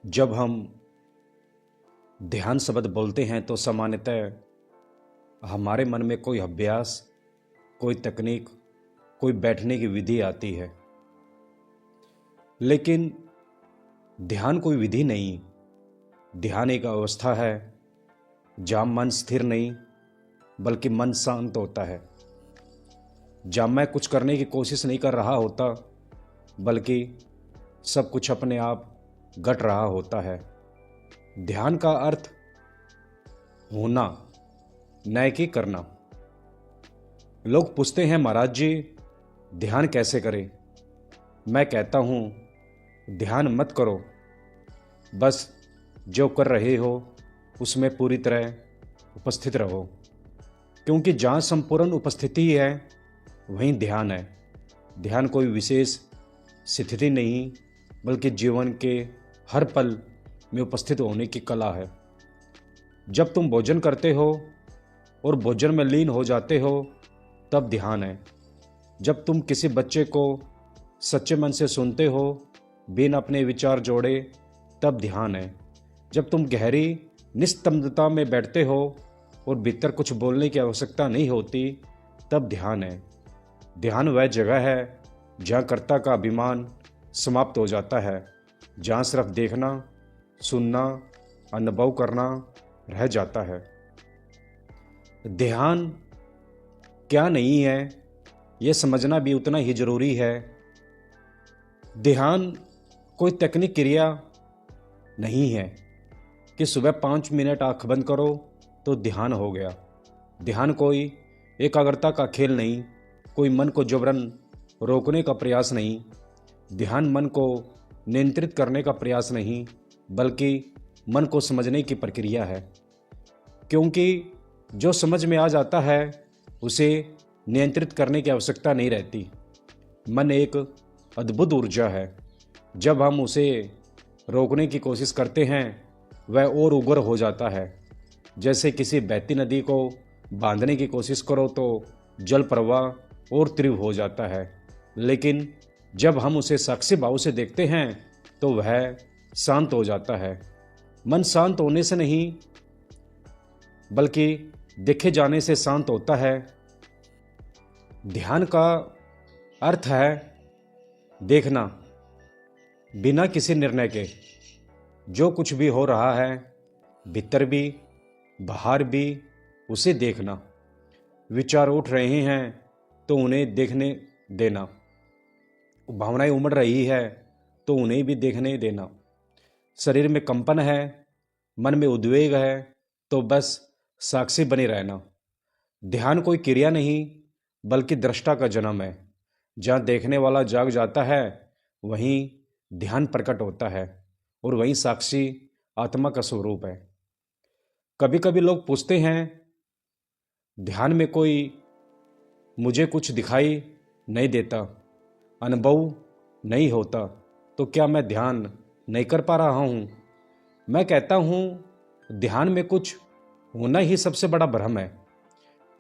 जब हम ध्यान शब्द बोलते हैं तो सामान्यतः हमारे मन में कोई अभ्यास, कोई तकनीक, कोई बैठने की विधि आती है। लेकिन ध्यान कोई विधि नहीं, ध्यान एक अवस्था है जहाँ मन स्थिर नहीं बल्कि मन शांत होता है। जहाँ मैं कुछ करने की कोशिश नहीं कर रहा होता बल्कि सब कुछ अपने आप घट रहा होता है। ध्यान का अर्थ होना, न कि करना। लोग पूछते हैं, महाराज जी ध्यान कैसे करें? मैं कहता हूँ ध्यान मत करो, बस जो कर रहे हो उसमें पूरी तरह उपस्थित रहो, क्योंकि जहाँ संपूर्ण उपस्थिति है वहीं ध्यान है। ध्यान कोई विशेष स्थिति नहीं बल्कि जीवन के हर पल में उपस्थित होने की कला है। जब तुम भोजन करते हो और भोजन में लीन हो जाते हो तब ध्यान है। जब तुम किसी बच्चे को सच्चे मन से सुनते हो बिना अपने विचार जोड़े तब ध्यान है। जब तुम गहरी निस्तब्धता में बैठते हो और भीतर कुछ बोलने की आवश्यकता नहीं होती तब ध्यान है। ध्यान वह जगह है जहाँ कर्ता का अभिमान समाप्त हो जाता है, जहाँ सिर्फ देखना, सुनना, अनुभव करना रह जाता है। ध्यान क्या नहीं है यह समझना भी उतना ही जरूरी है। ध्यान कोई तकनीक क्रिया नहीं है कि सुबह 5 मिनट आंख बंद करो तो ध्यान हो गया। ध्यान कोई एकाग्रता का खेल नहीं, कोई मन को जबरन रोकने का प्रयास नहीं। ध्यान मन को नियंत्रित करने का प्रयास नहीं बल्कि मन को समझने की प्रक्रिया है, क्योंकि जो समझ में आ जाता है उसे नियंत्रित करने की आवश्यकता नहीं रहती। मन एक अद्भुत ऊर्जा है, जब हम उसे रोकने की कोशिश करते हैं वह और उग्र हो जाता है। जैसे किसी बहती नदी को बांधने की कोशिश करो तो जल प्रवाह और तीव्र हो जाता है, लेकिन जब हम उसे साक्षी भाव से देखते हैं तो वह शांत हो जाता है। मन शांत होने से नहीं बल्कि देखे जाने से शांत होता है। ध्यान का अर्थ है देखना बिना किसी निर्णय के। जो कुछ भी हो रहा है, भीतर भी बाहर भी, उसे देखना। विचार उठ रहे हैं तो उन्हें देखने देना। भावनाएं उमड़ रही है तो उन्हें भी देखने देना। शरीर में कंपन है, मन में उद्वेग है तो बस साक्षी बने रहना। ध्यान कोई क्रिया नहीं बल्कि दृष्टा का जन्म है। जहाँ देखने वाला जाग जाता है वहीं ध्यान प्रकट होता है और वहीं साक्षी आत्मा का स्वरूप है। कभी कभी लोग पूछते हैं, ध्यान में कोई मुझे कुछ दिखाई नहीं देता, अनुभव नहीं होता, तो क्या मैं ध्यान नहीं कर पा रहा हूँ? मैं कहता हूँ ध्यान में कुछ होना ही सबसे बड़ा भ्रम है,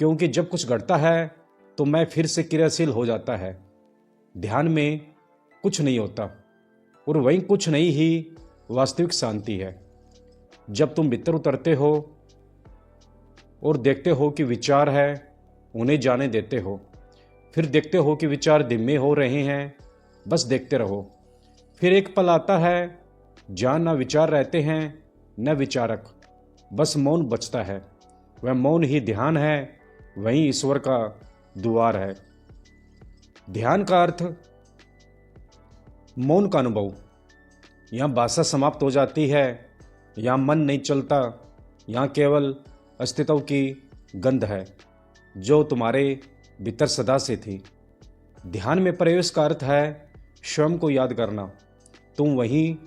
क्योंकि जब कुछ घटता है तो मैं फिर से क्रियाशील हो जाता है। ध्यान में कुछ नहीं होता और वहीं कुछ नहीं ही वास्तविक शांति है। जब तुम भीतर उतरते हो और देखते हो कि विचार है, उन्हें जाने देते हो, फिर देखते हो कि विचार धीमे हो रहे हैं, बस देखते रहो। फिर एक पल आता है जहाँ न विचार रहते हैं न विचारक, बस मौन बचता है। वह मौन ही ध्यान है, वहीं ईश्वर का द्वार है। ध्यान का अर्थ मौन का अनुभव। यहाँ भाषा समाप्त हो जाती है, यहाँ मन नहीं चलता, यहाँ केवल अस्तित्व की गंध है जो तुम्हारे भीतर सदा से थी। ध्यान में प्रवेश का अर्थ है स्वयं को याद करना। तुम वही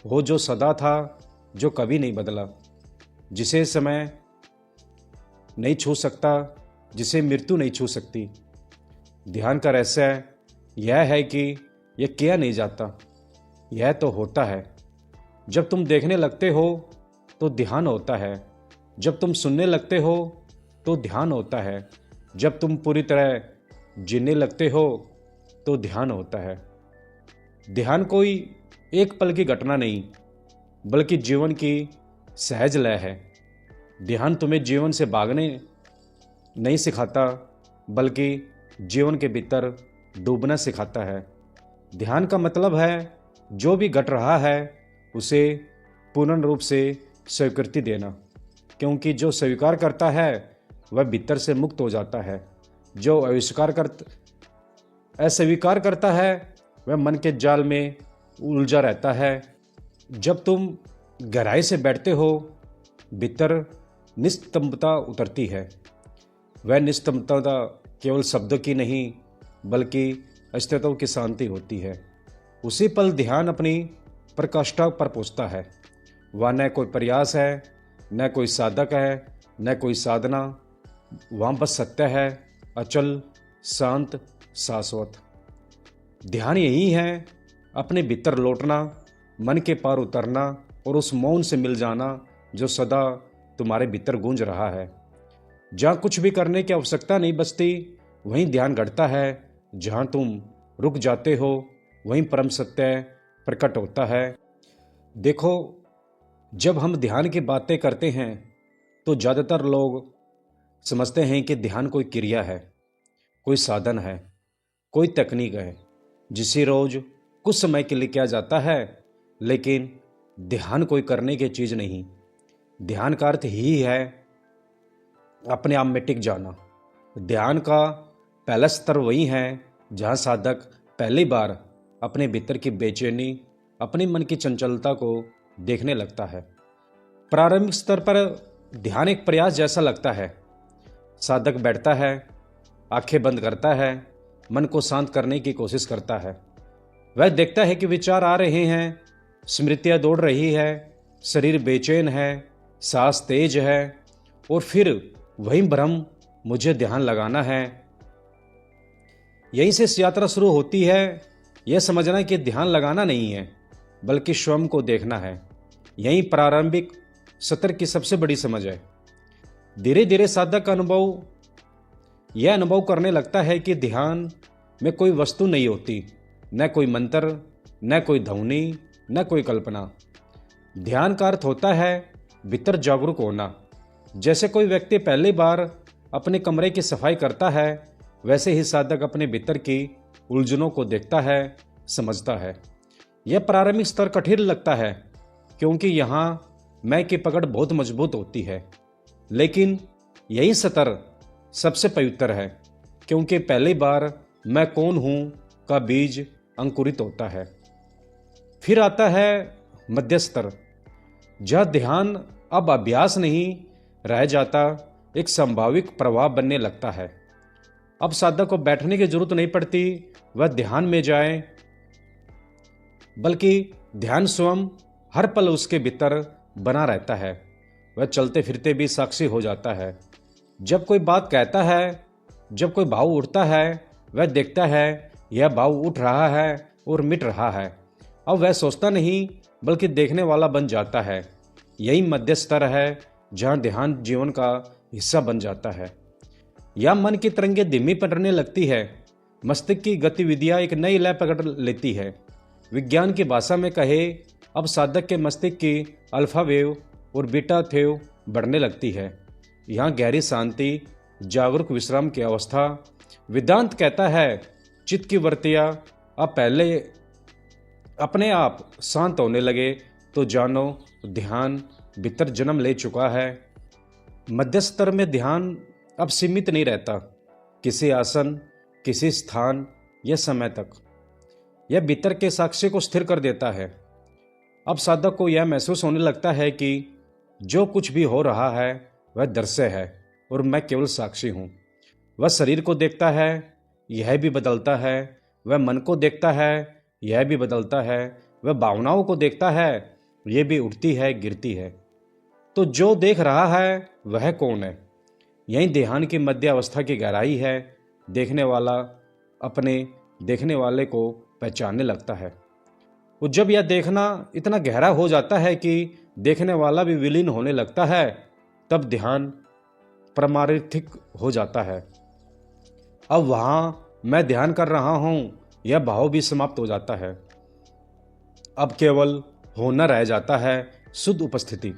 हो जो सदा था, जो कभी नहीं बदला, जिसे समय नहीं छू सकता, जिसे मृत्यु नहीं छू सकती। ध्यान का रहस्य यह है कि यह किया नहीं जाता, यह तो होता है। जब तुम देखने लगते हो तो ध्यान होता है, जब तुम सुनने लगते हो तो ध्यान होता है, जब तुम पूरी तरह जीने लगते हो तो ध्यान होता है। ध्यान कोई एक पल की घटना नहीं, बल्कि जीवन की सहज लय है। ध्यान तुम्हें जीवन से भागने नहीं सिखाता, बल्कि जीवन के भीतर डूबना सिखाता है। ध्यान का मतलब है जो भी घट रहा है उसे पूर्ण रूप से स्वीकृति देना, क्योंकि जो स्वीकार करता है वह भीतर से मुक्त हो जाता है। जो अस्वीकार करता है वह मन के जाल में उलझा रहता है। जब तुम गहराई से बैठते हो, भीतर निस्तंभता उतरती है। वह निस्तंभता केवल शब्दों की नहीं, बल्कि अस्तित्व की शांति होती है। उसी पल ध्यान अपनी प्रकाष्ठा पर पहुंचता है। वह न कोई प्रयास है, न कोई साधक है, न कोई साधना। वहाँ बस सत्य है, अचल, शांत, शाश्वत। ध्यान यही है, अपने भीतर लौटना, मन के पार उतरना और उस मौन से मिल जाना जो सदा तुम्हारे भीतर गूंज रहा है। जहाँ कुछ भी करने की आवश्यकता नहीं बचती, वहीं ध्यान घटता है। जहाँ तुम रुक जाते हो, वहीं परम सत्य प्रकट होता है। देखो, जब हम ध्यान की बातें करते हैं तो ज़्यादातर लोग समझते हैं कि ध्यान कोई क्रिया है, कोई साधन है, कोई तकनीक है जिसे रोज कुछ समय के लिए किया जाता है। लेकिन ध्यान कोई करने की चीज़ नहीं। ध्यान का अर्थ ही है अपने आप में टिक जाना। ध्यान का पहला स्तर वही है जहाँ साधक पहली बार अपने भीतर की बेचैनी, अपने मन की चंचलता को देखने लगता है। प्रारंभिक स्तर पर ध्यान एक प्रयास जैसा लगता है। साधक बैठता है, आंखें बंद करता है, मन को शांत करने की कोशिश करता है। वह देखता है कि विचार आ रहे हैं, स्मृतियां दौड़ रही है, शरीर बेचैन है, सांस तेज है, और फिर वही भ्रम, मुझे ध्यान लगाना है। यहीं से यात्रा शुरू होती है। यह समझना कि ध्यान लगाना नहीं है, बल्कि स्वयं को देखना है। यही प्रारंभिक सत्र की सबसे बड़ी समझ है। धीरे धीरे साधक यह अनुभव करने लगता है कि ध्यान में कोई वस्तु नहीं होती, न कोई मंत्र, न कोई ध्वनि, न कोई कल्पना। ध्यान का अर्थ होता है भीतर जागरूक होना। जैसे कोई व्यक्ति पहली बार अपने कमरे की सफाई करता है, वैसे ही साधक अपने भीतर की उलझनों को देखता है, समझता है। यह प्रारंभिक स्तर कठिन लगता है, क्योंकि यहाँ मैं की पकड़ बहुत मजबूत होती है। लेकिन यही स्तर सबसे पवित्र है, क्योंकि पहली बार मैं कौन हूँ का बीज अंकुरित होता है। फिर आता है मध्य स्तर, जहाँ ध्यान अब अभ्यास नहीं रह जाता, एक संभाविक प्रभाव बनने लगता है। अब साधक को बैठने की जरूरत नहीं पड़ती वह ध्यान में जाए, बल्कि ध्यान स्वयं हर पल उसके भीतर बना रहता है। वह चलते फिरते भी साक्षी हो जाता है। जब कोई बात कहता है, जब कोई भाव उठता है, वह देखता है यह भाव उठ रहा है और मिट रहा है। अब वह सोचता नहीं, बल्कि देखने वाला बन जाता है। यही मध्य स्तर है, जहाँ ध्यान जीवन का हिस्सा बन जाता है। या मन की तरंगें धीमी पड़ने लगती है, मस्तिष्क की गतिविधियां एक नई लय पकड़ लेती है। विज्ञान की भाषा में कहे, अब साधक के मस्तिष्क की अल्फा वेव और बीटा वेव बढ़ने लगती है। यहाँ गहरी शांति, जागरूक विश्राम की अवस्था। वेदांत कहता है चित्त की वृत्तियां अब पहले अपने आप शांत होने लगे तो जानो ध्यान भीतर जन्म ले चुका है। मध्य स्तर में ध्यान अब सीमित नहीं रहता किसी आसन, किसी स्थान या समय तक। यह भीतर के साक्ष्य को स्थिर कर देता है। अब साधक को यह महसूस होने लगता है कि जो कुछ भी हो रहा है वह दृश्य है और मैं केवल साक्षी हूँ। वह शरीर को देखता है, यह भी बदलता है। वह मन को देखता है, यह भी बदलता है। वह भावनाओं को देखता है, यह भी उठती है, गिरती है। तो जो देख रहा है वह कौन है? यही ध्यान की मध्य अवस्था की गहराई है। देखने वाला अपने देखने वाले को पहचानने लगता है। और जब यह देखना इतना गहरा हो जाता है कि देखने वाला भी विलीन होने लगता है, तब ध्यान परमार्थिक हो जाता है। अब वहाँ मैं ध्यान कर रहा हूँ यह भाव भी समाप्त हो जाता है। अब केवल होना रह जाता है शुद्ध उपस्थिति।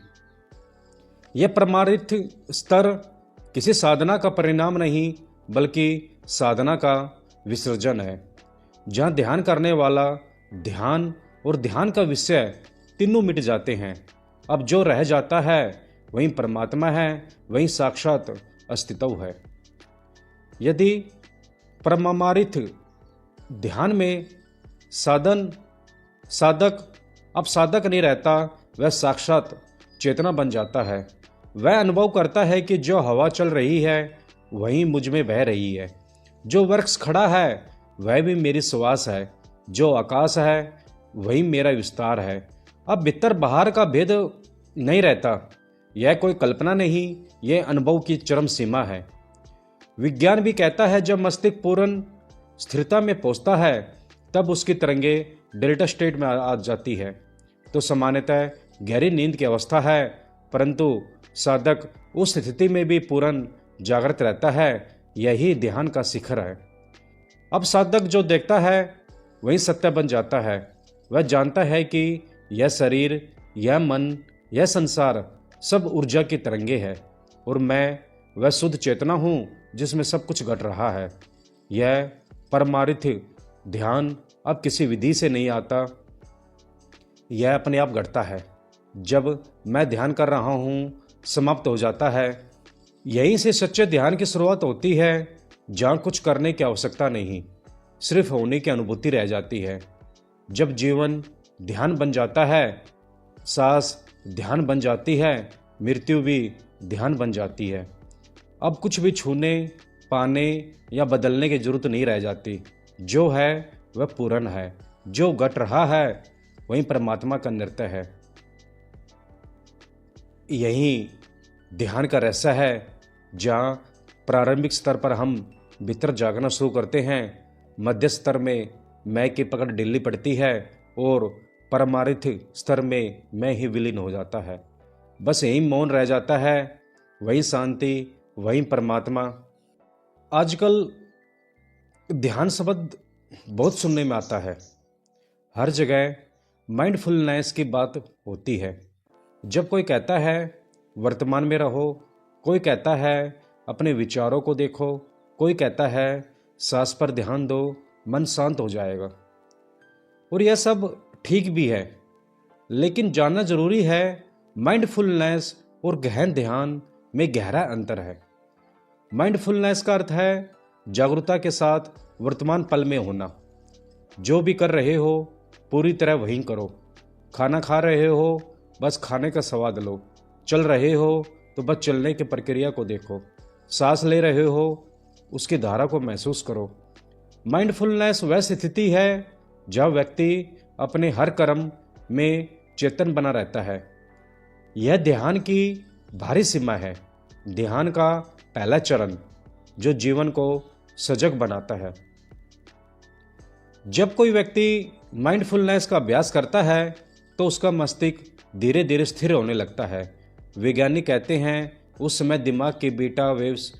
यह परमार्थ स्तर किसी साधना का परिणाम नहीं बल्कि साधना का विसर्जन है। जहाँ ध्यान करने वाला, ध्यान और ध्यान का विषय तीनों मिट जाते हैं। अब जो रह जाता है वही परमात्मा है, वही साक्षात अस्तित्व है। यदि परमार्थ ध्यान में साधक अब साधक नहीं रहता, वह साक्षात चेतना बन जाता है। वह अनुभव करता है कि जो हवा चल रही है वही मुझ में बह रही है, जो वृक्ष खड़ा है वह भी मेरी श्वास है, जो आकाश है वही मेरा विस्तार है। अब भीतर बाहर का भेद नहीं रहता। यह कोई कल्पना नहीं, यह अनुभव की चरम सीमा है। विज्ञान भी कहता है जब मस्तिष्क पूर्ण स्थिरता में पहुंचता है तब उसकी तरंगे डेल्टा स्टेट में आ जाती है। तो सामान्यतः गहरी नींद की अवस्था है, परंतु साधक उस स्थिति में भी पूर्ण जागृत रहता है। यही ध्यान का शिखर है। अब साधक जो देखता है वही सत्य बन जाता है। वह जानता है कि यह शरीर, यह मन, यह संसार सब ऊर्जा की तरंगे है और मैं वह शुद्ध चेतना हूँ जिसमें सब कुछ घट रहा है। यह परमार्थ ध्यान अब किसी विधि से नहीं आता, यह अपने आप घटता है। जब मैं ध्यान कर रहा हूँ समाप्त हो जाता है। यहीं से सच्चे ध्यान की शुरुआत होती है, जहाँ कुछ करने की आवश्यकता नहीं, सिर्फ होने की अनुभूति रह जाती है। जब जीवन ध्यान बन जाता है, सांस ध्यान बन जाती है, मृत्यु भी ध्यान बन जाती है। अब कुछ भी छूने, पाने या बदलने की जरूरत नहीं रह जाती। जो है वह पूर्ण है, जो घट रहा है वही परमात्मा का नृत्य है। यही ध्यान का रहस्य है। जहाँ प्रारंभिक स्तर पर हम भीतर जागना शुरू करते हैं, मध्य स्तर में मैं की पकड़ ढीली पड़ती है और परमार्थ स्तर में मैं ही विलीन हो जाता है। बस यही मौन रह जाता है, वही शांति, वही परमात्मा। आजकल ध्यान शब्द बहुत सुनने में आता है। हर जगह माइंडफुलनेस की बात होती है। जब कोई कहता है वर्तमान में रहो, कोई कहता है अपने विचारों को देखो, कोई कहता है सांस पर ध्यान दो, मन शांत हो जाएगा। और यह सब ठीक भी है, लेकिन जानना जरूरी है माइंडफुलनेस और गहन ध्यान में गहरा अंतर है। माइंडफुलनेस का अर्थ है जागरूकता के साथ वर्तमान पल में होना। जो भी कर रहे हो पूरी तरह वही करो। खाना खा रहे हो, बस खाने का स्वाद लो। चल रहे हो तो बस चलने की प्रक्रिया को देखो। सांस ले रहे हो, उसकी धारा को महसूस करो। माइंडफुलनेस वह स्थिति है जहाँ व्यक्ति अपने हर कर्म में चेतन बना रहता है। यह ध्यान की भारी सीमा है, ध्यान का पहला चरण जो जीवन को सजग बनाता है। जब कोई व्यक्ति माइंडफुलनेस का अभ्यास करता है तो उसका मस्तिष्क धीरे धीरे स्थिर होने लगता है। वैज्ञानिक कहते हैं उस समय दिमाग की बीटा वेव्स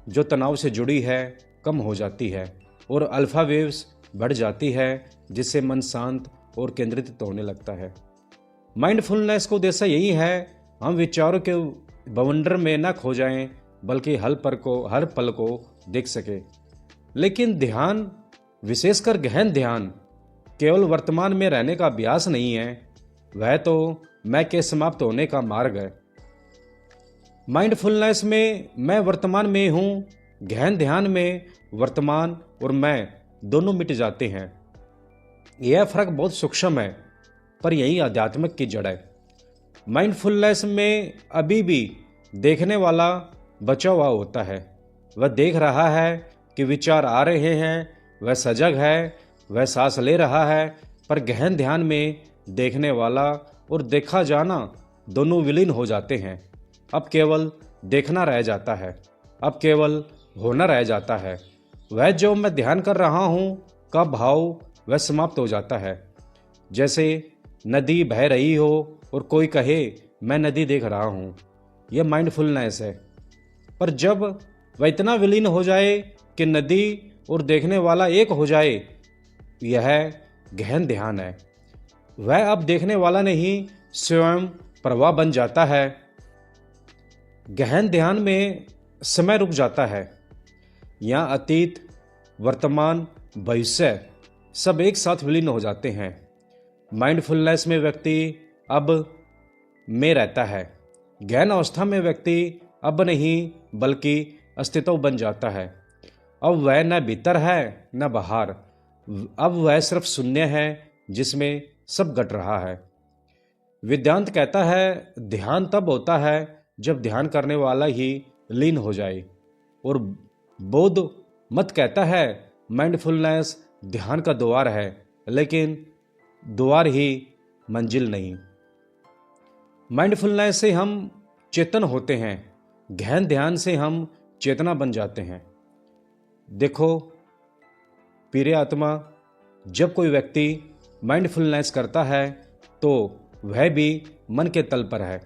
जो तनाव से जुड़ी है कम हो जाती है और अल्फा वेव्स बढ़ जाती है, जिससे मन शांत और केंद्रित होने लगता है। माइंडफुलनेस का उद्देश्य यही है हम विचारों के बवंडर में न खो जाएं, बल्कि हर पल को देख सके। लेकिन ध्यान, विशेषकर गहन ध्यान, केवल वर्तमान में रहने का अभ्यास नहीं है, वह तो मैं के समाप्त होने का मार्ग है। माइंडफुलनेस में मैं वर्तमान में हूँ, गहन ध्यान में वर्तमान और मैं दोनों मिट जाते हैं। यह फर्क बहुत सूक्ष्म है, पर यही आध्यात्मिक की जड़ है। माइंडफुलनेस में अभी भी देखने वाला बचा हुआ होता है। वह देख रहा है कि विचार आ रहे हैं, वह सजग है, वह सांस ले रहा है। पर गहन ध्यान में देखने वाला और देखा जाना दोनों विलीन हो जाते हैं। अब केवल देखना रह जाता है, अब केवल होना रह जाता है। वह जो मैं ध्यान कर रहा हूँ का भाव वह समाप्त हो जाता है। जैसे नदी बह रही हो और कोई कहे मैं नदी देख रहा हूँ, यह माइंडफुलनेस है। पर जब वह इतना विलीन हो जाए कि नदी और देखने वाला एक हो जाए, यह गहन ध्यान है। वह अब देखने वाला नहीं स्वयं प्रवाह बन जाता है। गहन ध्यान में समय रुक जाता है। यहाँ अतीत, वर्तमान, भविष्य सब एक साथ विलीन हो जाते हैं। माइंडफुलनेस में व्यक्ति अब में रहता है। गहन अवस्था में व्यक्ति अब नहीं बल्कि अस्तित्व बन जाता है। अब वह न भीतर है न बाहर, अब वह सिर्फ शून्य है जिसमें सब घट रहा है। वेदांत कहता है ध्यान तब होता है जब ध्यान करने वाला ही लीन हो जाए, और बौद्ध मत कहता है माइंडफुलनेस ध्यान का द्वार है, लेकिन द्वार ही मंजिल नहीं। माइंडफुलनेस से हम चेतन होते हैं, गहन ध्यान से हम चेतना बन जाते हैं। देखो प्रिय आत्मा, जब कोई व्यक्ति माइंडफुलनेस करता है तो वह भी मन के तल पर है।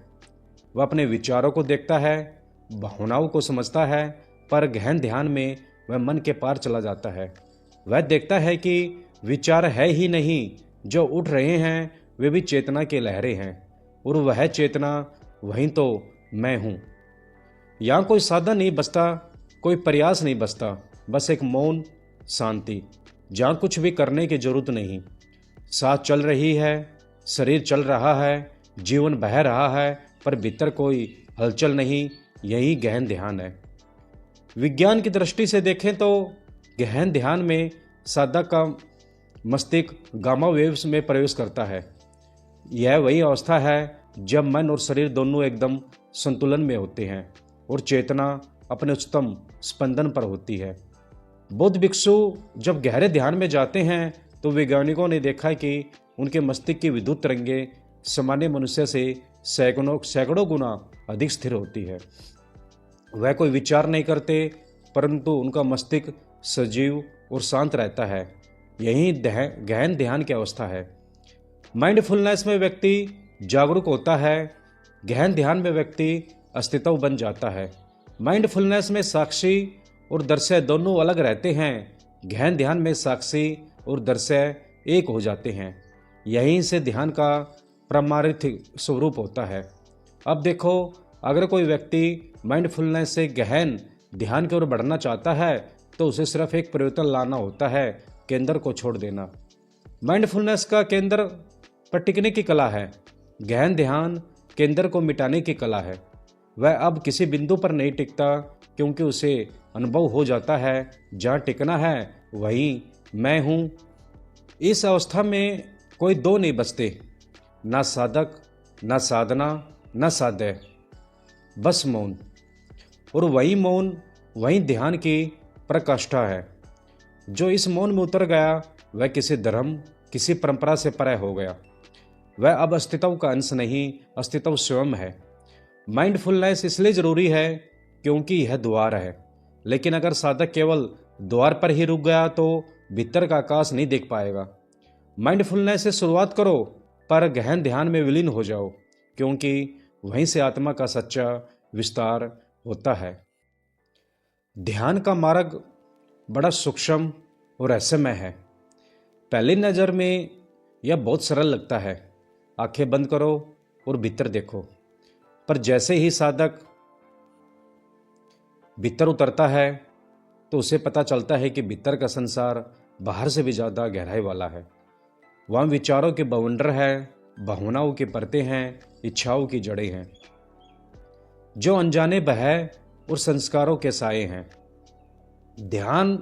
वह अपने विचारों को देखता है, भावनाओं को समझता है, पर गहन ध्यान में वह मन के पार चला जाता है। वह देखता है कि विचार है ही नहीं, जो उठ रहे हैं वे भी चेतना के लहरें हैं, और वह चेतना वहीं तो मैं हूँ। यहाँ कोई साधन नहीं बसता, कोई प्रयास नहीं बसता, बस एक मौन शांति, जहाँ कुछ भी करने की जरूरत नहीं। सांस चल रही है, शरीर चल रहा है, जीवन बह रहा है, पर भीतर कोई हलचल नहीं। यही गहन ध्यान है। विज्ञान की दृष्टि से देखें तो गहन ध्यान में साधक का मस्तिष्क गामा वेव्स में प्रवेश करता है। यह वही अवस्था है जब मन और शरीर दोनों एकदम संतुलन में होते हैं और चेतना अपने उच्चतम स्पंदन पर होती है। बौद्ध भिक्षु जब गहरे ध्यान में जाते हैं तो वैज्ञानिकों ने देखा कि उनके मस्तिष्क की विद्युत तरंगें सामान्य मनुष्य से सैकड़ों गुना अधिक स्थिर होती है। वह कोई विचार नहीं करते, परंतु उनका मस्तिष्क सजीव और शांत रहता है। यही गहन ध्यान की अवस्था है। माइंडफुलनेस में व्यक्ति जागरूक होता है, गहन ध्यान में व्यक्ति अस्तित्व बन जाता है। माइंडफुलनेस में साक्षी और दर्शय दोनों अलग रहते हैं, गहन ध्यान में साक्षी और दर्शय एक हो जाते हैं। यहीं से ध्यान का परमार्थिक स्वरूप होता है। अब देखो, अगर कोई व्यक्ति माइंडफुलनेस से गहन ध्यान की ओर बढ़ना चाहता है तो उसे सिर्फ एक परिवर्तन लाना होता है, केंद्र को छोड़ देना। माइंडफुलनेस का केंद्र पर टिकने की कला है, गहन ध्यान केंद्र को मिटाने की कला है। वह अब किसी बिंदु पर नहीं टिकता, क्योंकि उसे अनुभव हो जाता है जहाँ टिकना है वहीं मैं हूँ। इस अवस्था में कोई दो नहीं बचते, ना साधक, ना साधना, ना साध्य, बस मौन। और वही मौन, वही ध्यान की प्रकाष्ठा है। जो इस मौन में उतर गया वह किसी धर्म, किसी परंपरा से परे हो गया। वह अब अस्तित्व का अंश नहीं, अस्तित्व स्वयं है। माइंडफुलनेस इसलिए जरूरी है क्योंकि यह द्वार है, लेकिन अगर साधक केवल द्वार पर ही रुक गया तो भीतर का आकाश नहीं देख पाएगा। माइंडफुलनेस से शुरुआत करो, पर गहन ध्यान में विलीन हो जाओ, क्योंकि वहीं से आत्मा का सच्चा विस्तार होता है। ध्यान का मार्ग बड़ा सूक्ष्म और रहस्यमय है। पहली नज़र में यह बहुत सरल लगता है, आंखें बंद करो और भीतर देखो। पर जैसे ही साधक भीतर उतरता है तो उसे पता चलता है कि भीतर का संसार बाहर से भी ज़्यादा गहराई वाला है। वहाँ विचारों के बवंडर है, भावनाओं की परतें हैं, इच्छाओं की जड़ें हैं, जो अनजाने बह और संस्कारों के साए हैं। ध्यान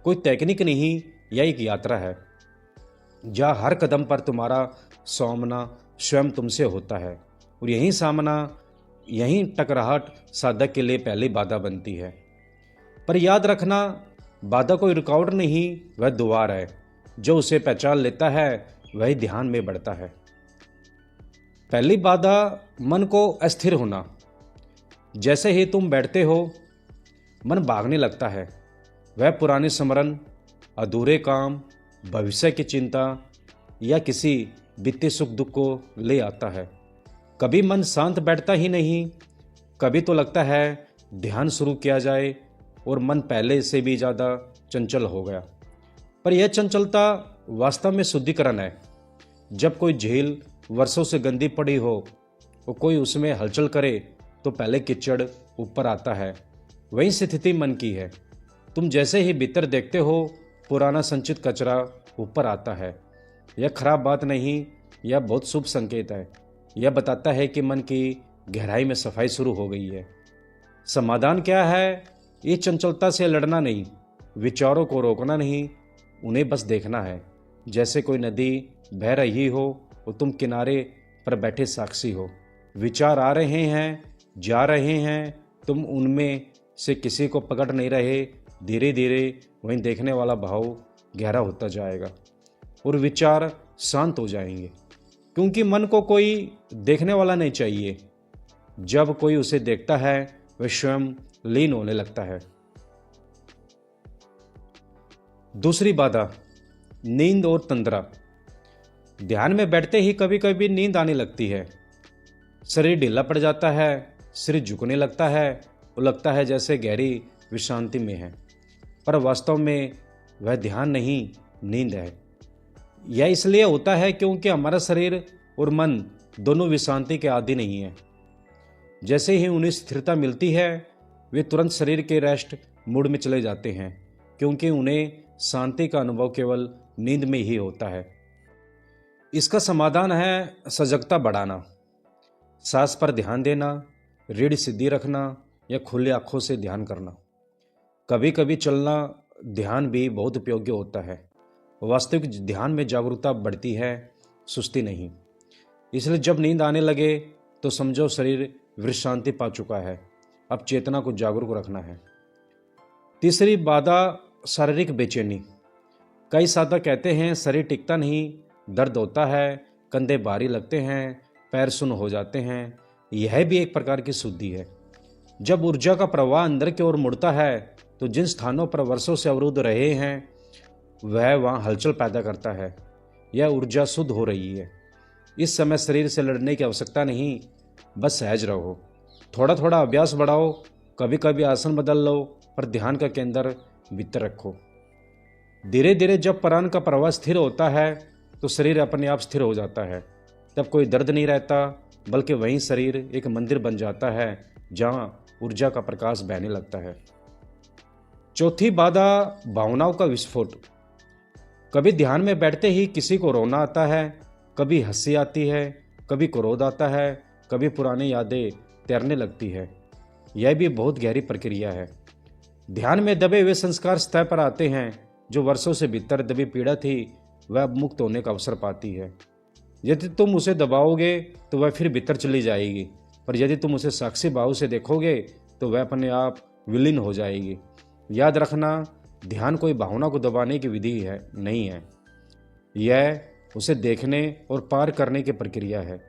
कोई तकनीक नहीं, यह एक यात्रा है जहाँ हर कदम पर तुम्हारा सामना स्वयं तुमसे होता है, और यही सामना, यही टकराहट साधक के लिए पहली बाधा बनती है। पर याद रखना, बाधा कोई रुकावट नहीं, वह द्वार है। जो उसे पहचान लेता है वही ध्यान में बढ़ता है। पहली बाधा मन को अस्थिर होना। जैसे ही तुम बैठते हो मन भागने लगता है। वह पुराने स्मरण, अधूरे काम, भविष्य की चिंता या किसी बीते सुख दुख को ले आता है। कभी मन शांत बैठता ही नहीं, कभी तो लगता है ध्यान शुरू किया जाए और मन पहले से भी ज़्यादा चंचल हो गया। पर यह चंचलता वास्तव में शुद्धिकरण है। जब कोई झील वर्षों से गंदी पड़ी हो और कोई उसमें हलचल करे तो पहले कीचड़ ऊपर आता है। वही स्थिति मन की है। तुम जैसे ही भीतर देखते हो पुराना संचित कचरा ऊपर आता है। यह खराब बात नहीं, यह बहुत शुभ संकेत है। यह बताता है कि मन की गहराई में सफाई शुरू हो गई है। समाधान क्या है? ये चंचलता से लड़ना नहीं, विचारों को रोकना नहीं, उन्हें बस देखना है। जैसे कोई नदी बह रही हो और तुम किनारे पर बैठे साक्षी हो। विचार आ रहे हैं, जा रहे हैं, तुम उनमें से किसी को पकड़ नहीं रहे। धीरे धीरे वहीं देखने वाला भाव गहरा होता जाएगा और विचार शांत हो जाएंगे, क्योंकि मन को कोई देखने वाला नहीं चाहिए। जब कोई उसे देखता है वह स्वयं लीन होने लगता है। दूसरी बाधा, नींद और तंद्रा। ध्यान में बैठते ही कभी कभी नींद आने लगती है। शरीर ढीला पड़ जाता है, सिर झुकने लगता है और लगता है जैसे गहरी विश्रांति में है, पर वास्तव में वह ध्यान नहीं, नींद है। यह इसलिए होता है क्योंकि हमारा शरीर और मन दोनों विश्रांति के आदी नहीं है। जैसे ही उन्हें स्थिरता मिलती है वे तुरंत शरीर के रेस्ट मूड में चले जाते हैं, क्योंकि उन्हें शांति का अनुभव केवल नींद में ही होता है। इसका समाधान है सजगता बढ़ाना, सांस पर ध्यान देना, रीढ़ सीधी रखना या खुली आंखों से ध्यान करना। कभी कभी चलना ध्यान भी बहुत उपयोगी होता है। वास्तविक ध्यान में जागरूकता बढ़ती है, सुस्ती नहीं। इसलिए जब नींद आने लगे तो समझो शरीर विश्रांति पा चुका है, अब चेतना को जागरूक रखना है। तीसरी बाधा, शारीरिक बेचैनी। कई साधक कहते हैं शरीर टिकता नहीं, दर्द होता है, कंधे भारी लगते हैं, पैर सुन्न हो जाते हैं। यह भी एक प्रकार की शुद्धि है। जब ऊर्जा का प्रवाह अंदर की ओर मुड़ता है तो जिन स्थानों पर वर्षों से अवरुद्ध रहे हैं वह वहाँ हलचल पैदा करता है। यह ऊर्जा शुद्ध हो रही है। इस समय शरीर से लड़ने की आवश्यकता नहीं, बस सहज रहो। थोड़ा थोड़ा अभ्यास बढ़ाओ, कभी कभी आसन बदल लो, पर ध्यान का केंद्र भीतर रखो। धीरे धीरे जब प्राण का प्रवाह स्थिर होता है तो शरीर अपने आप स्थिर हो जाता है। तब कोई दर्द नहीं रहता, बल्कि वहीं शरीर एक मंदिर बन जाता है जहां ऊर्जा का प्रकाश बहने लगता है। चौथी बाधा, भावनाओं का विस्फोट। कभी ध्यान में बैठते ही किसी को रोना आता है, कभी हंसी आती है, कभी क्रोध आता है, कभी पुरानी यादें तैरने लगती है। यह भी बहुत गहरी प्रक्रिया है। ध्यान में दबे हुए संस्कार सतह पर आते हैं। जो वर्षों से भीतर दबी पीड़ा थी वह अब मुक्त होने का अवसर पाती है। यदि तुम उसे दबाओगे तो वह फिर भीतर चली जाएगी, पर यदि तुम उसे साक्षी भाव से देखोगे तो वह अपने आप विलीन हो जाएगी। याद रखना, ध्यान कोई भावना को दबाने की विधि है नहीं है, यह उसे देखने और पार करने की प्रक्रिया है।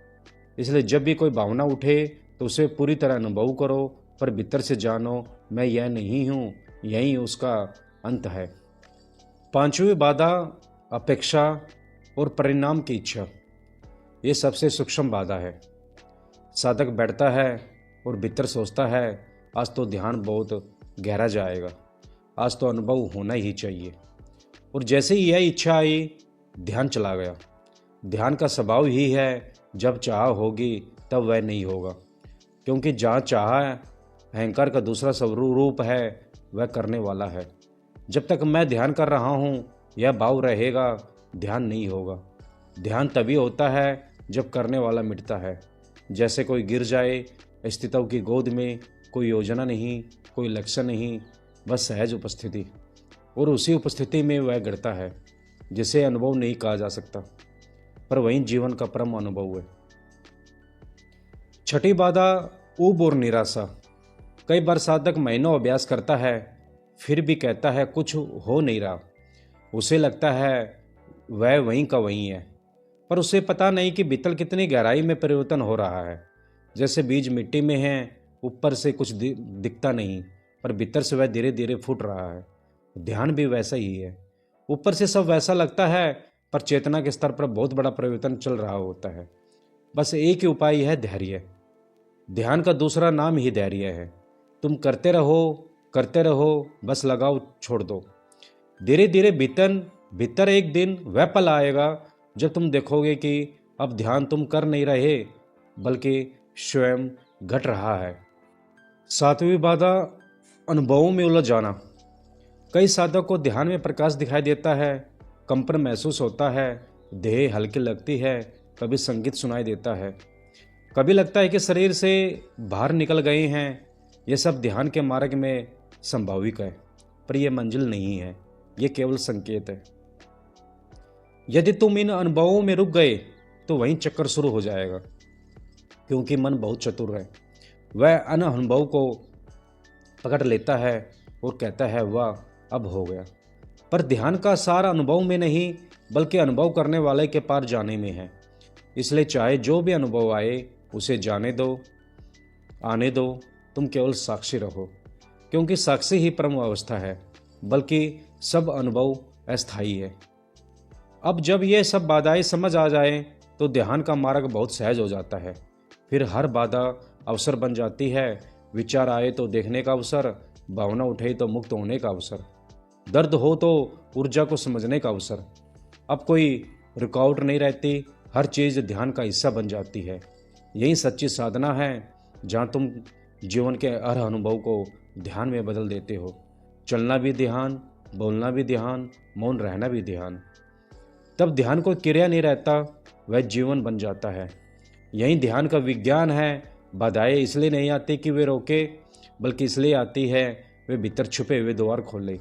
इसलिए जब भी कोई भावना उठे तो उसे पूरी तरह अनुभव करो, पर भीतर से जानो मैं यह नहीं हूँ, यही उसका अंत है। पांचवी बाधा, अपेक्षा और परिणाम की इच्छा। ये सबसे सूक्ष्म बाधा है। साधक बैठता है और भीतर सोचता है आज तो ध्यान बहुत गहरा जाएगा, आज तो अनुभव होना ही चाहिए। और जैसे ही यह इच्छा आई ध्यान चला गया। ध्यान का स्वभाव ही है, जब चाह होगी तब वह नहीं होगा, क्योंकि जहाँ चाह अहंकार का दूसरा स्वरूप है, वह करने वाला है। जब तक मैं ध्यान कर रहा हूँ यह भाव रहेगा, ध्यान नहीं होगा। ध्यान तभी होता है जब करने वाला मिटता है। जैसे कोई गिर जाए स्थितों की गोद में, कोई योजना नहीं, कोई लक्ष्य नहीं, बस सहज उपस्थिति। और उसी उपस्थिति में वह गिरता है जिसे अनुभव नहीं कहा जा सकता, पर वही जीवन का परम अनुभव है। छठी बाधा, ऊब और निराशा। कई बार साधक महीनों अभ्यास करता है, फिर भी कहता है कुछ हो नहीं रहा। उसे लगता है वह वहीं का वहीं है, पर उसे पता नहीं कि भीतर कितनी गहराई में परिवर्तन हो रहा है। जैसे बीज मिट्टी में है, ऊपर से कुछ दिखता नहीं, पर भीतर से वह धीरे धीरे फूट रहा है। ध्यान भी वैसा ही है। ऊपर से सब वैसा लगता है, पर चेतना के स्तर पर बहुत बड़ा परिवर्तन चल रहा होता है। बस एक ही उपाय है, धैर्य। ध्यान का दूसरा नाम ही धैर्य है। तुम करते रहो, बस लगाओ छोड़ दो। धीरे धीरे भीतर एक दिन वह पल आएगा जब तुम देखोगे कि अब ध्यान तुम कर नहीं रहे बल्कि स्वयं घट रहा है। सातवीं बाधा, अनुभवों में उलझ जाना। कई साधक को ध्यान में प्रकाश दिखाई देता है, कंपन महसूस होता है, देह हल्की लगती है, कभी संगीत सुनाई देता है, कभी लगता है कि शरीर से बाहर निकल गए हैं। यह सब ध्यान के मार्ग में संभाविक है, पर यह मंजिल नहीं है, ये केवल संकेत है। यदि तुम इन अनुभवों में रुक गए तो वहीं चक्कर शुरू हो जाएगा, क्योंकि मन बहुत चतुर है। वह अन अनुभव को पकड़ लेता है और कहता है वाह अब हो गया। पर ध्यान का सार अनुभव में नहीं बल्कि अनुभव करने वाले के पार जाने में है। इसलिए चाहे जो भी अनुभव आए उसे जाने दो, आने दो, तुम केवल साक्षी रहो, क्योंकि साक्षी ही परम अवस्था है, बल्कि सब अनुभव अस्थायी है। अब जब ये सब बाधाएं समझ आ जाए तो ध्यान का मार्ग बहुत सहज हो जाता है। फिर हर बाधा अवसर बन जाती है। विचार आए तो देखने का अवसर, भावना उठे तो मुक्त होने का अवसर, दर्द हो तो ऊर्जा को समझने का अवसर। अब कोई रुकावट नहीं रहती, हर चीज़ ध्यान का हिस्सा बन जाती है। यही सच्ची साधना है, जहाँ तुम जीवन के हर अनुभव को ध्यान में बदल देते हो। चलना भी ध्यान, बोलना भी ध्यान, मौन रहना भी ध्यान। तब ध्यान को क्रिया नहीं रहता, वह जीवन बन जाता है। यही ध्यान का विज्ञान है। बाधाएं इसलिए नहीं आती कि वे रोके, बल्कि इसलिए आती है वे भीतर छुपे हुए द्वार खोले।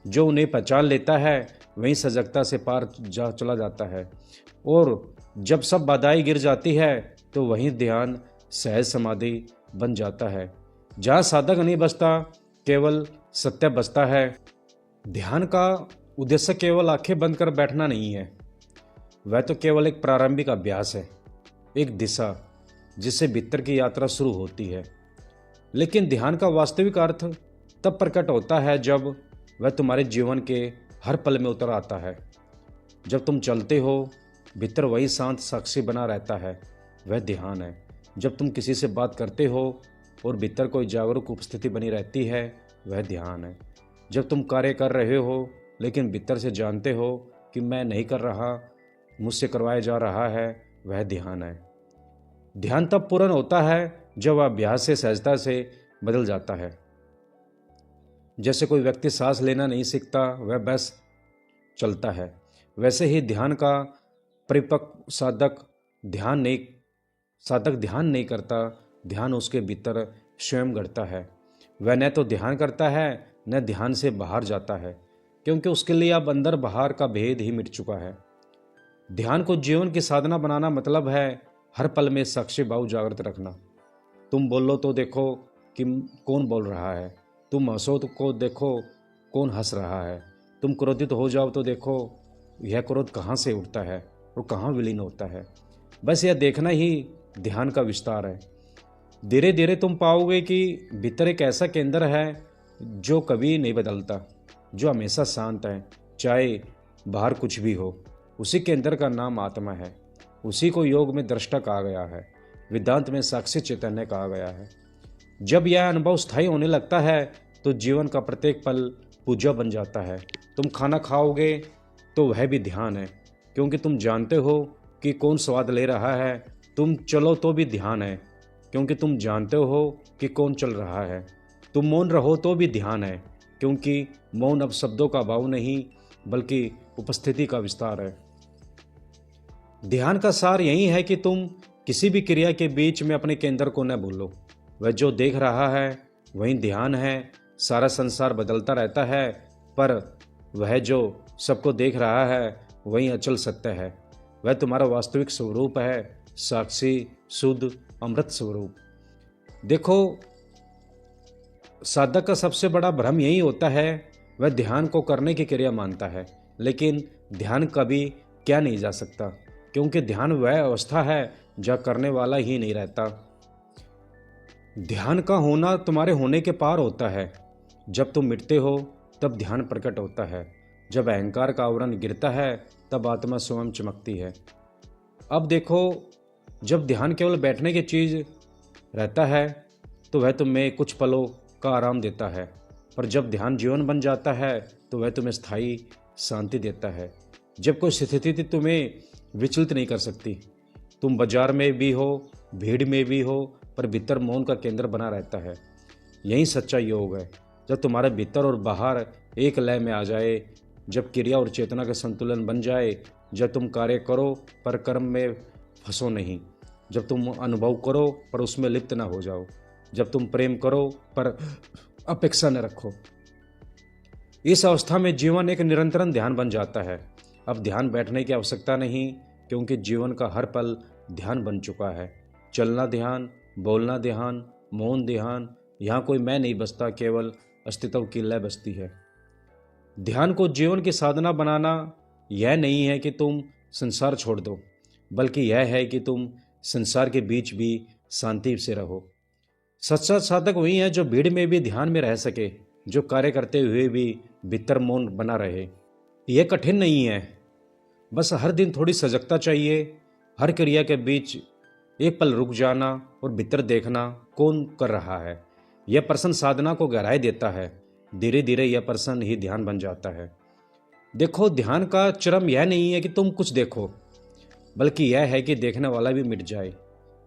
जो उन्हें पहचान लेता है वहीं सजगता से पार चला जाता है। और जब सब बाधाएं गिर जाती है तो वहीं ध्यान सहज समाधि बन जाता है, जहाँ साधक नहीं बसता, केवल सत्य बसता है। ध्यान का उद्देश्य केवल आंखें बंद कर बैठना नहीं है, वह तो केवल एक प्रारंभिक अभ्यास है, एक दिशा जिससे भीतर की यात्रा शुरू होती है। लेकिन ध्यान का वास्तविक अर्थ तब प्रकट होता है जब वह तुम्हारे जीवन के हर पल में उतर आता है। जब तुम चलते हो, भीतर वही शांत साक्षी बना रहता है, वह ध्यान है। जब तुम किसी से बात करते हो और भीतर कोई जागरूक उपस्थिति बनी रहती है, वह ध्यान है। जब तुम कार्य कर रहे हो लेकिन भीतर से जानते हो कि मैं नहीं कर रहा, मुझसे करवाया जा रहा है, वह ध्यान है। ध्यान तब पूर्ण होता है जब अभ्यास से सहजता से बदल जाता है। जैसे कोई व्यक्ति सांस लेना नहीं सीखता, वह बस चलता है, वैसे ही ध्यान का परिपक्व साधक ध्यान नहीं करता, ध्यान उसके भीतर स्वयं गढ़ता है। वह न तो ध्यान करता है न ध्यान से बाहर जाता है, क्योंकि उसके लिए अब अंदर बाहर का भेद ही मिट चुका है। ध्यान को जीवन की साधना बनाना मतलब है हर पल में साक्षी भाव जागृत रखना। तुम बोलो तो देखो कि कौन बोल रहा है, तुम हंसो तो देखो कौन हंस रहा है, तुम क्रोधित हो जाओ तो देखो यह क्रोध कहाँ से उठता है और कहाँ विलीन होता है। बस यह देखना ही ध्यान का विस्तार है। धीरे धीरे तुम पाओगे कि भीतर एक ऐसा केंद्र है जो कभी नहीं बदलता, जो हमेशा शांत है, चाहे बाहर कुछ भी हो। उसी केंद्र का नाम आत्मा है। उसी को योग में दृष्टा कहा गया है, वेदांत में साक्षी चैतन्य कहा गया है। जब यह अनुभव स्थायी होने लगता है तो जीवन का प्रत्येक पल पूजा बन जाता है। तुम खाना खाओगे तो वह भी ध्यान है, क्योंकि तुम जानते हो कि कौन स्वाद ले रहा है। तुम चलो तो भी ध्यान है, क्योंकि तुम जानते हो कि कौन चल रहा है। तुम मौन रहो तो भी ध्यान है, क्योंकि मौन अब शब्दों का भाव नहीं बल्कि उपस्थिति का विस्तार है। ध्यान का सार यही है कि तुम किसी भी क्रिया के बीच में अपने केंद्र को न भूलो। वह जो देख रहा है वही ध्यान है। सारा संसार बदलता रहता है, पर वह जो सबको देख रहा है वही अचल सत्य है। वह तुम्हारा वास्तविक स्वरूप है, साक्षी शुद्ध अमृत स्वरूप। देखो, साधक का सबसे बड़ा भ्रम यही होता है, वह ध्यान को करने की क्रिया मानता है, लेकिन ध्यान कभी क्या नहीं जा सकता, क्योंकि ध्यान वह अवस्था है जहाँ करने वाला ही नहीं रहता। ध्यान का होना तुम्हारे होने के पार होता है। जब तुम मिटते हो तब ध्यान प्रकट होता है। जब अहंकार का आवरण गिरता है तब आत्मा स्वयं चमकती है। अब देखो, जब ध्यान केवल बैठने की चीज़ रहता है तो वह तुम्हें कुछ पलों का आराम देता है, पर जब ध्यान जीवन बन जाता है तो वह तुम्हें स्थायी शांति देता है। जब कोई स्थिति तुम्हें विचलित नहीं कर सकती। तुम बाजार में भी हो, भीड़ में भी हो, पर भीतर मौन का केंद्र बना रहता है। यही सच्चा योग है। जब तुम्हारे भीतर और बाहर एक लय में आ जाए, जब क्रिया और चेतना का संतुलन बन जाए, जब तुम कार्य करो पर कर्म में फंसो नहीं, जब तुम अनुभव करो पर उसमें लिप्त ना हो जाओ, जब तुम प्रेम करो पर अपेक्षा न रखो, इस अवस्था में जीवन एक निरंतर ध्यान बन जाता है। अब ध्यान बैठने की आवश्यकता नहीं, क्योंकि जीवन का हर पल ध्यान बन चुका है। चलना ध्यान, बोलना ध्यान, मौन ध्यान। यहाँ कोई मैं नहीं बसता, केवल अस्तित्व की लय बसती है। ध्यान को जीवन की साधना बनाना यह नहीं है कि तुम संसार छोड़ दो, बल्कि यह है कि तुम संसार के बीच भी शांति से रहो। सच्चा साधक वही है जो भीड़ में भी ध्यान में रह सके, जो कार्य करते हुए भी भीतर मौन बना रहे। यह कठिन नहीं है, बस हर दिन थोड़ी सजगता चाहिए। हर क्रिया के बीच एक पल रुक जाना और भीतर देखना कौन कर रहा है। यह प्रश्न साधना को गहराई देता है। धीरे धीरे यह प्रश्न ही ध्यान बन जाता है। देखो, ध्यान का चरम यह नहीं है कि तुम कुछ देखो, बल्कि यह है कि देखने वाला भी मिट जाए।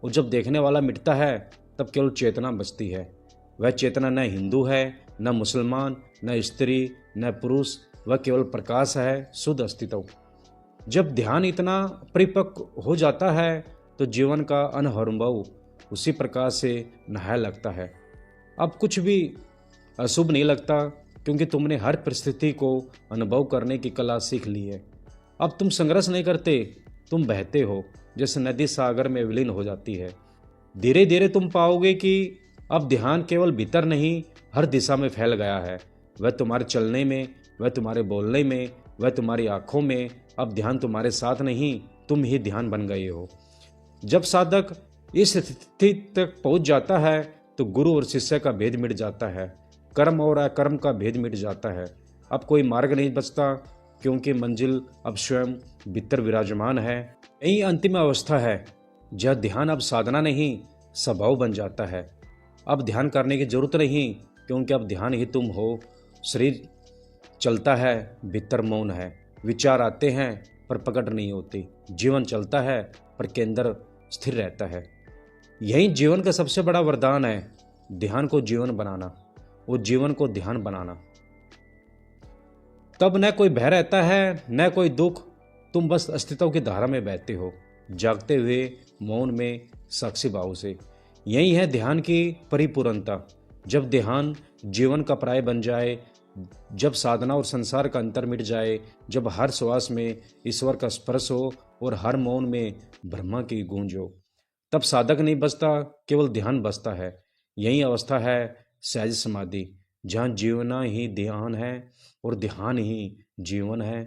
और जब देखने वाला मिटता है, तब केवल चेतना बचती है। वह चेतना न हिंदू है, न मुसलमान, न स्त्री, न पुरुष। वह केवल प्रकाश है, शुद्ध अस्तित्व। जब ध्यान इतना परिपक्व हो जाता है, तो जीवन का अनुभव उसी प्रकाश से नहाया लगता है। अब कुछ भी अशुभ नहीं लगता, क्योंकि तुमने हर परिस्थिति को अनुभव करने की कला सीख ली है। अब तुम संघर्ष नहीं करते, तुम बहते हो, जैसे नदी सागर में विलीन हो जाती है। धीरे धीरे तुम पाओगे कि अब ध्यान केवल भीतर नहीं, हर दिशा में फैल गया है। वह तुम्हारे चलने में, वह तुम्हारे बोलने में, वह तुम्हारी आंखों में। अब ध्यान तुम्हारे साथ नहीं, तुम ही ध्यान बन गए हो। जब साधक इस स्थिति तक पहुंच जाता है, तो गुरु और शिष्य का भेद मिट जाता है, कर्म और अकर्म का भेद मिट जाता है। अब कोई मार्ग नहीं बचता, क्योंकि मंजिल अब स्वयं भीतर विराजमान है। यही अंतिम अवस्था है जहाँ ध्यान अब साधना नहीं, स्वभाव बन जाता है। अब ध्यान करने की जरूरत नहीं, क्योंकि अब ध्यान ही तुम हो। शरीर चलता है, भीतर मौन है। विचार आते हैं पर पकड़ नहीं होती। जीवन चलता है पर केंद्र स्थिर रहता है। यही जीवन का सबसे बड़ा वरदान है, ध्यान को जीवन बनाना और जीवन को ध्यान बनाना। तब न कोई भय रहता है, न कोई दुख। तुम बस अस्तित्व की धारा में बहते हो, जागते हुए मौन में, साक्षी भाव से। यही है ध्यान की परिपूर्णता। जब ध्यान जीवन का पर्याय बन जाए, जब साधना और संसार का अंतर मिट जाए, जब हर श्वास में ईश्वर का स्पर्श हो और हर मौन में ब्रह्मा की गूंज हो, तब साधक नहीं बचता, केवल ध्यान बचता है। यही अवस्था है सहज समाधि, जहाँ जीवना ही ध्यान है और ध्यान ही जीवन है।